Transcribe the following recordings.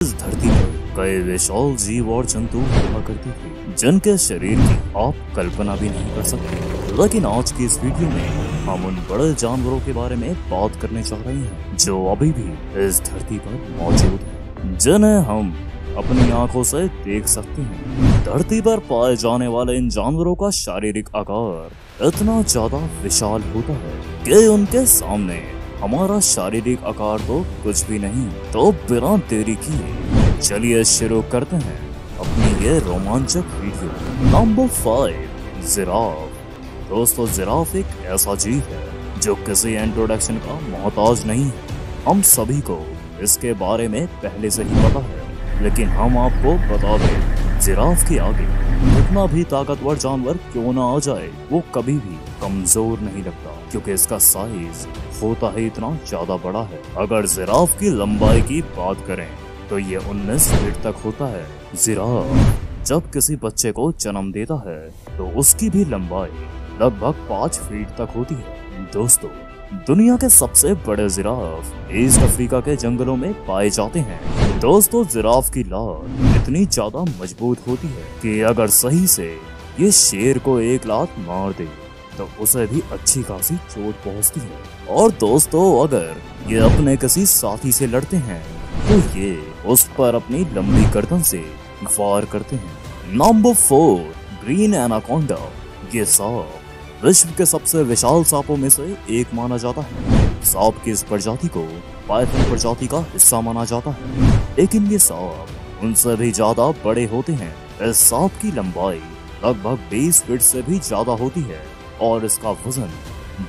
इस धरती पर कई विशाल जीव और जंतु हुआ करते थे जिनके शरीर की आप कल्पना भी नहीं कर सकते। लेकिन आज की इस वीडियो में हम उन बड़े जानवरों के बारे में बात करने जा रहे हैं जो अभी भी इस धरती पर मौजूद हैं, जिन्हें हम अपनी आंखों से देख सकते हैं। धरती पर पाए जाने वाले इन जानवरों का शारीरिक आकार इतना ज्यादा विशाल होता है कि उनके सामने हमारा शारीरिक आकार तो कुछ भी नहीं। तो बिना देरी किए चलिए शुरू करते हैं अपनी ये रोमांचक वीडियो। Number 5, giraffe. दोस्तों, जिराफ एक ऐसा जीव है जो किसी इंट्रोडक्शन का मोहताज नहीं है। हम सभी को इसके बारे में पहले से ही पता है, लेकिन हम आपको बता दें, जिराफ के आगे कितना भी ताकतवर जानवर क्यों ना आ जाए, वो कभी भी कमजोर नहीं लगता, क्योंकि इसका साइज होता ही इतना ज्यादा बड़ा है। अगर जिराफ की लंबाई की बात करें तो ये 19 फीट तक होता है। जिराफ जब किसी बच्चे को जन्म देता है तो उसकी भी लंबाई लगभग 5 फीट तक होती है। दोस्तों, दुनिया के सबसे बड़े जिराफ ईस्ट अफ्रीका के जंगलों में पाए जाते हैं। दोस्तों, जिराफ की लात इतनी ज्यादा मजबूत होती है कि अगर सही से ये शेर को एक लात मार दे तो उसे भी अच्छी खासी चोट पहुंचती है। और दोस्तों, अगर ये अपने किसी साथी से लड़ते हैं तो ये उस पर अपनी लंबी गर्दन से वार करते हैं। Number 4, green anaconda. ये सांप विश्व के सबसे विशाल सांपों में से एक माना जाता है। सांप की इस प्रजाति को पाइथन प्रजाति का हिस्सा माना जाता है, लेकिन ये सांप उनसे भी ज्यादा बड़े होते हैं। इस सांप की लंबाई लगभग 20 फीट से भी ज्यादा होती है और इसका वजन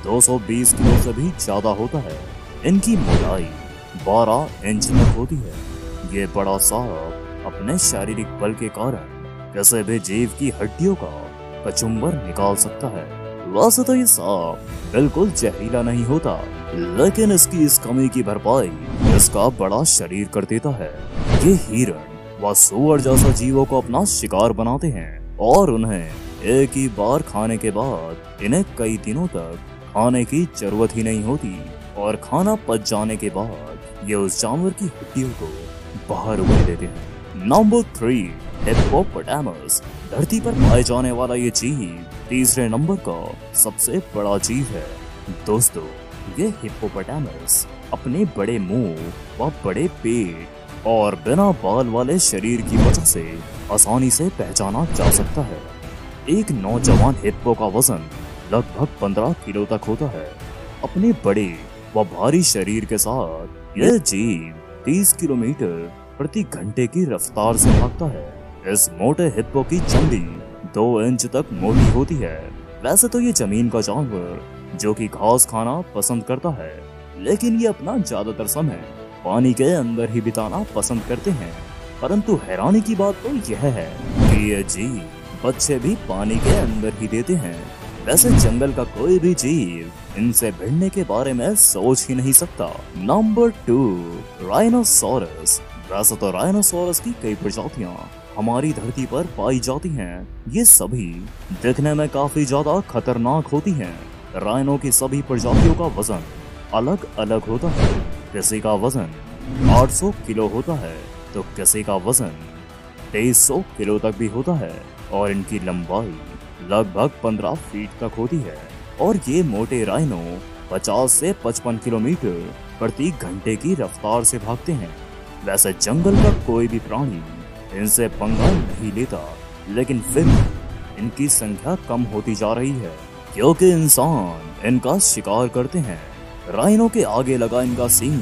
220 किलो से भी ज्यादा होता है। इनकी मोटाई 12 इंच तक होती है। ये बड़ा सांप अपने शारीरिक बल के कारण किसी भी जीव की हड्डियों का कचुम्बर निकाल सकता है। वैसे तो ये सांप बिल्कुल जहरीला नहीं होता, लेकिन इसकी इस कमी की भरपाई इसका बड़ा शरीर कर देता है। ये हिरण व सूअर जैसे जीवों को अपना शिकार बनाते हैं और उन्हें एक ही बार खाने के बाद इन्हें कई दिनों तक खाने की जरूरत ही नहीं होती, और खाना पच जाने के बाद ये उस जानवर की हड्डियों को बाहर उगल देते हैं। Number 3, hippopotamus. धरती पर पाए जाने वाला ये जीव तीसरे नंबर का सबसे बड़ा जीव है। दोस्तों, ये हिप्पोपोटामस अपने बड़े मुंह व बड़े पेट और बिना बाल वाले शरीर की वजह से आसानी से पहचाना जा सकता है। एक नौजवान हिप्पो का वजन लगभग 15 किलो तक होता है। अपने बड़े व भारी शरीर के साथ यह जीव 30 किलोमीटर प्रति घंटे की रफ्तार से भागता है। इस मोटे हिप्पो की चमड़ी 2 इंच तक मोटी होती है। वैसे तो ये जमीन का जानवर जो कि घास खाना पसंद करता है, लेकिन ये अपना ज्यादातर समय पानी के अंदर ही बिताना पसंद करते हैं। परंतु हैरानी की बात तो यह है कि ये जीव बच्चे भी पानी के अंदर ही देते हैं। वैसे जंगल का कोई भी जीव इनसे भिड़ने के बारे में सोच ही नहीं सकता। Number 2, rhinoceros. वैसे तो राइनोसोरस की कई प्रजातियां हमारी धरती पर पाई जाती हैं। ये सभी दिखने में काफी ज्यादा खतरनाक होती हैं। राइनो की सभी प्रजातियों का वजन अलग अलग होता है। किसी का वजन 800 किलो होता है तो किसी का वजन 2300 किलो तक भी होता है, और इनकी लंबाई लगभग 15 फीट तक होती है। और ये मोटे राइनो 50 से 55 किलोमीटर प्रति घंटे की रफ्तार से भागते हैं। वैसे जंगल का कोई भी प्राणी इनसे पंगा नहीं लेता, लेकिन फिर इनकी संख्या कम होती जा रही है क्योंकि इंसान इनका शिकार करते हैं। राइनो के आगे लगा इनका सींग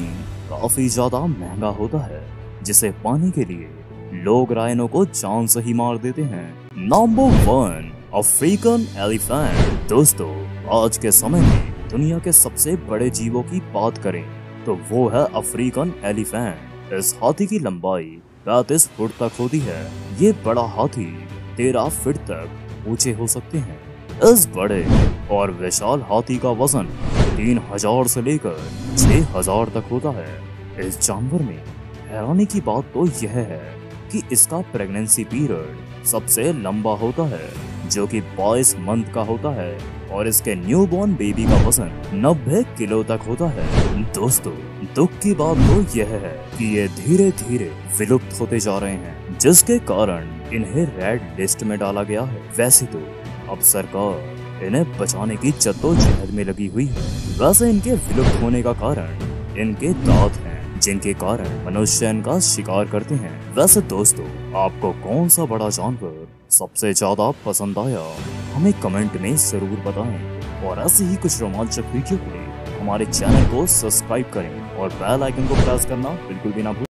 काफी ज्यादा महंगा होता है, जिसे पाने के लिए लोग राइनो को जान से ही मार देते हैं। Number 1, African elephant. दोस्तों, आज के समय में दुनिया के सबसे बड़े जीवों की बात करें तो वो है अफ्रीकन एलिफेंट। इस हाथी की लंबाई 35 फुट तक होती है। ये बड़ा हाथी 13 फीट तक ऊंचे हो सकते हैं। इस बड़े और विशाल हाथी का वजन 3000 से लेकर 6000 तक होता है। इस जानवर में हैरानी की बात तो यह है कि इसका प्रेगनेंसी पीरियड सबसे लंबा होता है, जो कि 22 मंथ का होता है। और इसके न्यूबॉर्न बेबी का वजन 90 किलो तक होता है। दोस्तों, दुख की बात तो यह है कि ये धीरे धीरे विलुप्त होते जा रहे हैं, जिसके कारण इन्हें रेड लिस्ट में डाला गया है। वैसे तो अब सरकार इन्हें बचाने की जद्दोजहद में लगी हुई है। वैसे इनके विलुप्त होने का कारण इनके दांत हैं, जिनके कारण मनुष्य इनका शिकार करते हैं। वैसे दोस्तों, आपको कौन सा बड़ा जानवर सबसे ज्यादा पसंद आया, हमें कमेंट में जरूर बताएं। और ऐसे ही कुछ रोमांचक वीडियो के लिए हमारे चैनल को सब्सक्राइब करें और बेल आइकन को प्रेस करना बिल्कुल भी ना भूलें।